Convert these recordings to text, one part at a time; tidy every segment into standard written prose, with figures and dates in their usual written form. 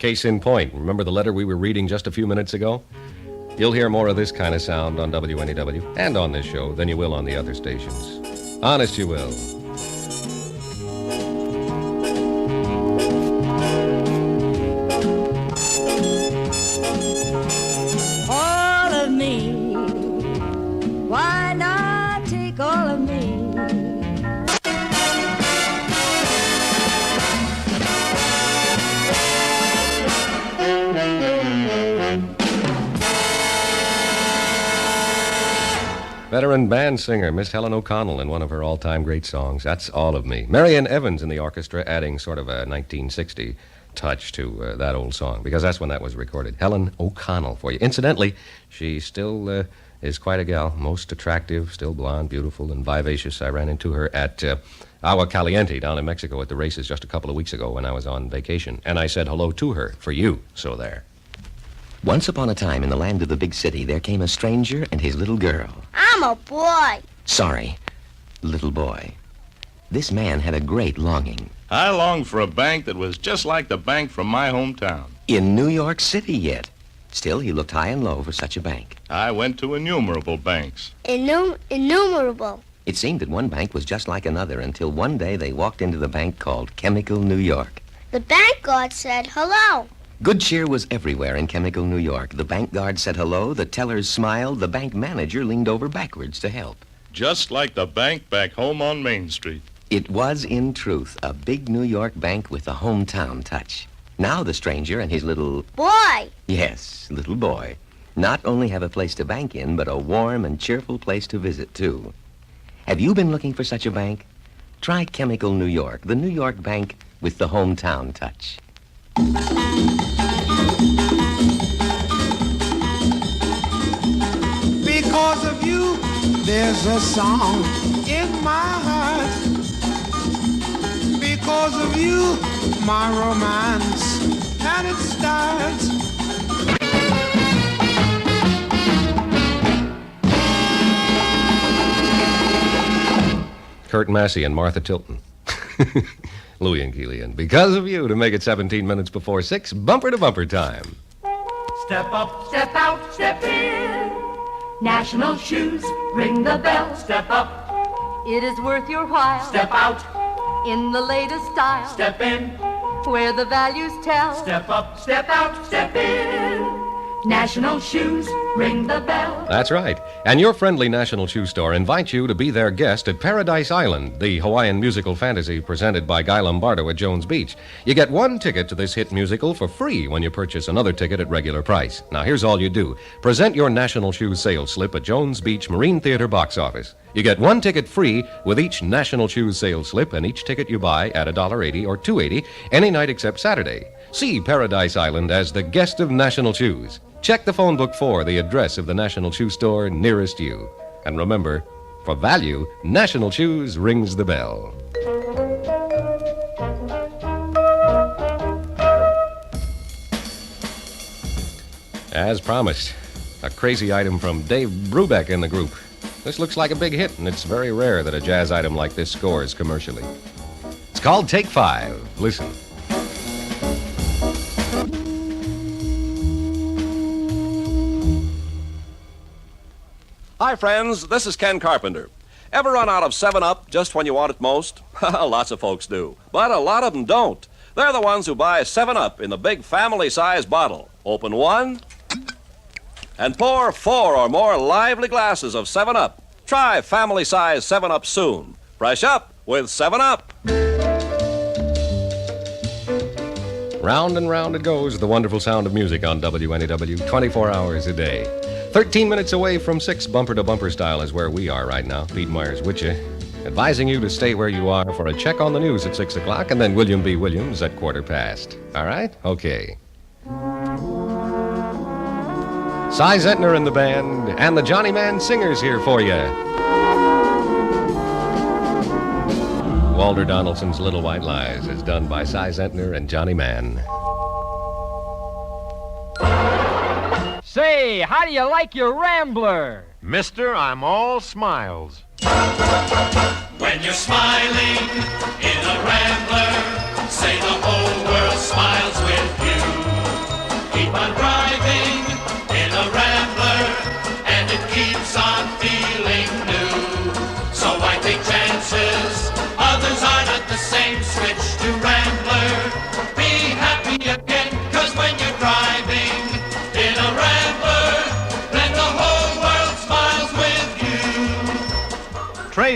Case in point, remember the letter we were reading just a few minutes ago? You'll hear more of this kind of sound on WNEW and on this show than you will on the other stations. Honest you will. All of me. Why not take all of me? Veteran band singer Miss Helen O'Connell in one of her all-time great songs, That's All of Me. Marian Evans in the orchestra adding sort of a 1960 touch to that old song, because that's when that was recorded. Helen O'Connell for you. Incidentally, she still is quite a gal, most attractive, still blonde, beautiful, and vivacious. I ran into her at Agua Caliente down in Mexico at the races just a couple of weeks ago when I was on vacation, and I said hello to her for you, so there. Once upon a time in the land of the big city, there came a stranger and his little girl. I'm a boy. Sorry, little boy. This man had a great longing. I longed for a bank that was just like the bank from my hometown. In New York City yet. Still, he looked high and low for such a bank. I went to innumerable banks. Innumerable. It seemed that one bank was just like another until one day they walked into the bank called Chemical New York. The bank guard said hello. Good cheer was everywhere in Chemical New York. The bank guard said hello, the tellers smiled, the bank manager leaned over backwards to help. Just like the bank back home on Main Street. It was, in truth, a big New York bank with a hometown touch. Now the stranger and his little... Boy. Yes, little boy. Not only have a place to bank in, but a warm and cheerful place to visit, too. Have you been looking for such a bank? Try Chemical New York, the New York bank with the hometown touch. Because of you, there's a song in my heart. Because of you, my romance, and it starts. Kurt Massey and Martha Tilton. Louie and Keely, and because of you, to make it 17 minutes before 6, bumper-to-bumper time. Step up, step out, step in. National Shoes, ring the bell. Step up, It is worth your while. step out, In the latest style. step in. Where the values tell. Step up, step out, step in. National Shoes, ring the bell. That's right. And your friendly National Shoe Store invites you to be their guest at Paradise Island, the Hawaiian musical fantasy presented by Guy Lombardo at Jones Beach. You get one ticket to this hit musical for free when you purchase another ticket at regular price. Now, here's all you do. Present your National Shoes sales slip at Jones Beach Marine Theater box office. You get one ticket free with each National Shoes sales slip and each ticket you buy at $1.80 or $2.80 any night except Saturday. See Paradise Island as the guest of National Shoes. Check the phone book for the address of the National Shoe Store nearest you. And remember, for value, National Shoes rings the bell. As promised, a crazy item from Dave Brubeck in the group. This looks like a big hit, and it's very rare that a jazz item like this scores commercially. It's called Take 5. Listen. Hi, friends. This is Ken Carpenter. Ever run out of 7-Up just when you want it most? Lots of folks do, but a lot of them don't. They're the ones who buy 7-Up in the big family-size bottle. Open one and pour 4 or more lively glasses of 7-Up. Try family-size 7-Up soon. Fresh up with 7-Up. Round and round it goes, the wonderful sound of music on WNEW, 24 hours a day. 13 minutes away from 6, bumper-to-bumper style is where we are right now. Pete Myers with you, advising you to stay where you are for a check on the news at 6 o'clock, and then William B. Williams at 1:15. All right? Okay. Cy Zentner and the band, and the Johnny Man Singers here for you. Walter Donaldson's Little White Lies is done by Cy Zentner and Johnny Man. Say, how do you like your Rambler? Mister, I'm all smiles. When you're smiling in a Rambler, say the whole world smiles with you.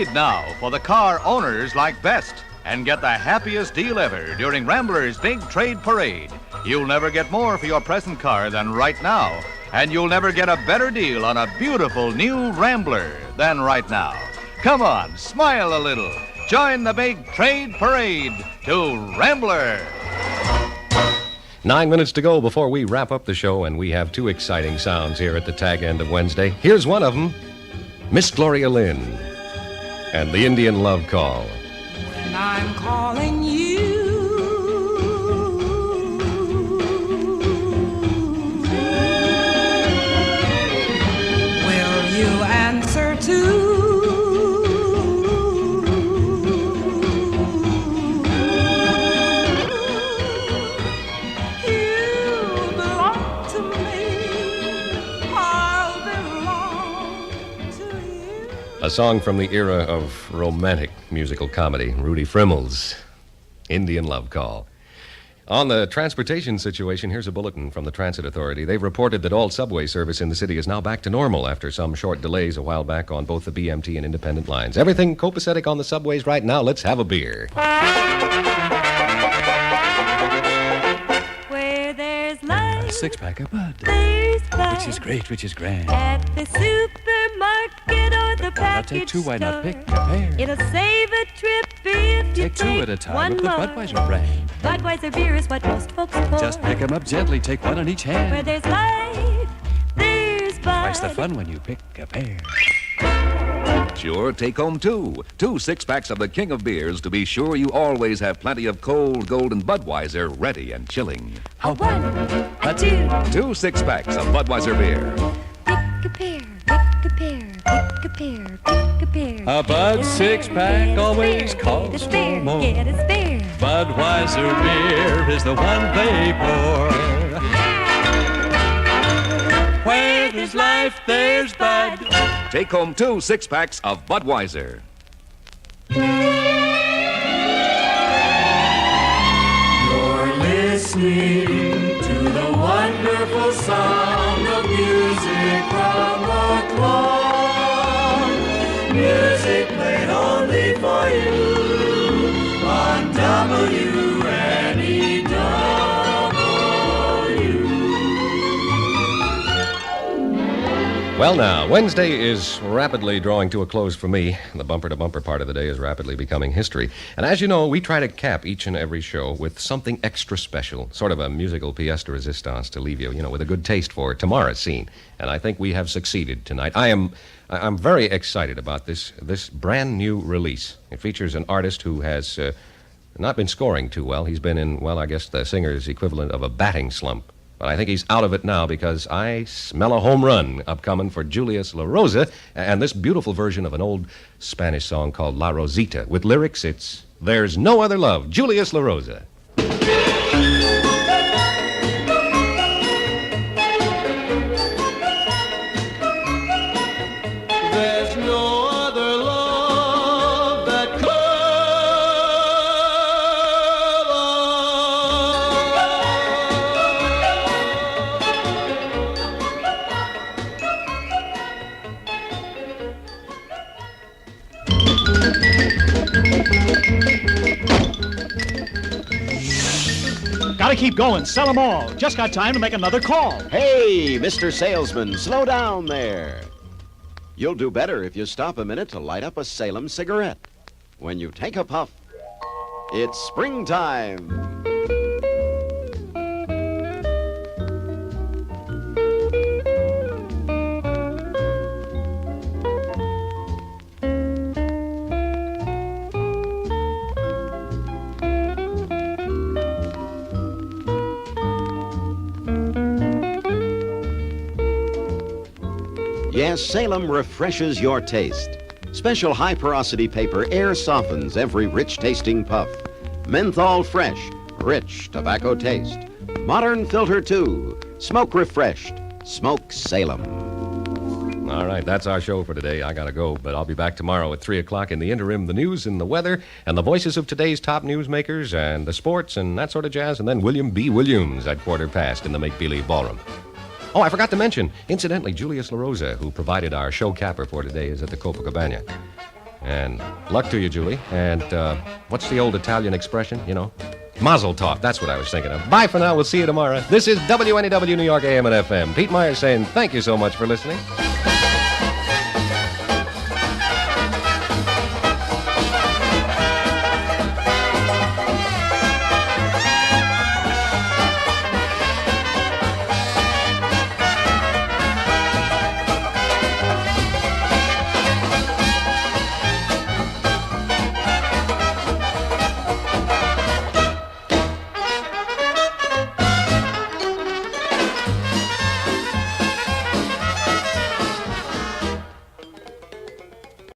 trade now for the car owners like best and get the happiest deal ever during Rambler's Big Trade Parade. You'll never get more for your present car than right now, and you'll never get a better deal on a beautiful new Rambler than right now. Come on, smile a little. Join the Big Trade Parade to Rambler. 9 minutes to go before we wrap up the show, and we have two exciting sounds here at the tag end of Wednesday. Here's one of them, Miss Gloria Lynn and the Indian Love Call. When I'm calling you, will you answer too? A song from the era of romantic musical comedy, Rudy Frimmel's Indian Love Call. On the transportation situation, here's a bulletin from the Transit Authority. They've reported that all subway service in the city is now back to normal after some short delays a while back on both the BMT and independent lines. Everything copacetic on the subways right now. Let's have a beer. Where there's life, A six-pack of Bud. there's fun. Which is great, which is grand. At the supermarket or the I'll package take two, why not store. pick a pair? It'll save a trip if you Take two at a time one of the more. Budweiser brand. Budweiser beer is what most folks pour. Just pick 'em up gently, take one on each Where hand. there's life, there's Bud. Twice the fun when you pick a pair. Sure, take home two six-packs of the king of beers to be sure you always have plenty of cold golden Budweiser ready and chilling. A one, a two. Two six-packs of Budweiser beer. Pick a pair, pick a pair, pick a pair, pick a pair. A Bud six-pack always costs spare, more. get a spare. Budweiser beer is the one they pour. Where there's life, there's Bud. Take home two six-packs of Budweiser. You're listening to the wonderful sound of music from the clock. Music played only for you on WNEW. Well, now, Wednesday is rapidly drawing to a close for me. The bumper-to-bumper part of the day is rapidly becoming history. And as you know, we try to cap each and every show with something extra special, sort of a musical pièce de résistance to leave you, with a good taste for tomorrow's scene. And I think we have succeeded tonight. I'm very excited about this brand new release. It features an artist who has not been scoring too well. He's been in, I guess the singer's equivalent of a batting slump. But I think he's out of it now because I smell a home run upcoming for Julius La Rosa and this beautiful version of an old Spanish song called La Rosita. With lyrics, it's There's No Other Love. Julius La Rosa. There's no other love that could Gotta keep going. Sell them all. Just got time to make another call. Hey, Mr. Salesman, slow down there. You'll do better if you stop a minute to light up a Salem cigarette. When you take a puff, it's springtime. Yes, Salem refreshes your taste. Special high-porosity paper air softens every rich-tasting puff. Menthol fresh, rich tobacco taste. Modern filter too. Smoke refreshed. Smoke Salem. All right, that's our show for today. I gotta go, but I'll be back tomorrow at 3 o'clock. In the interim, the news and the weather and the voices of today's top newsmakers and the sports and that sort of jazz, and then William B. Williams at 1:15 in the Make-Believe Ballroom. Oh, I forgot to mention, incidentally, Julius La Rosa, who provided our show capper for today, is at the Copacabana. And luck to you, Julie. And what's the old Italian expression, you know? Mazel tov. That's what I was thinking of. Bye for now. We'll see you tomorrow. This is WNEW New York AM and FM. Pete Myers saying thank you so much for listening.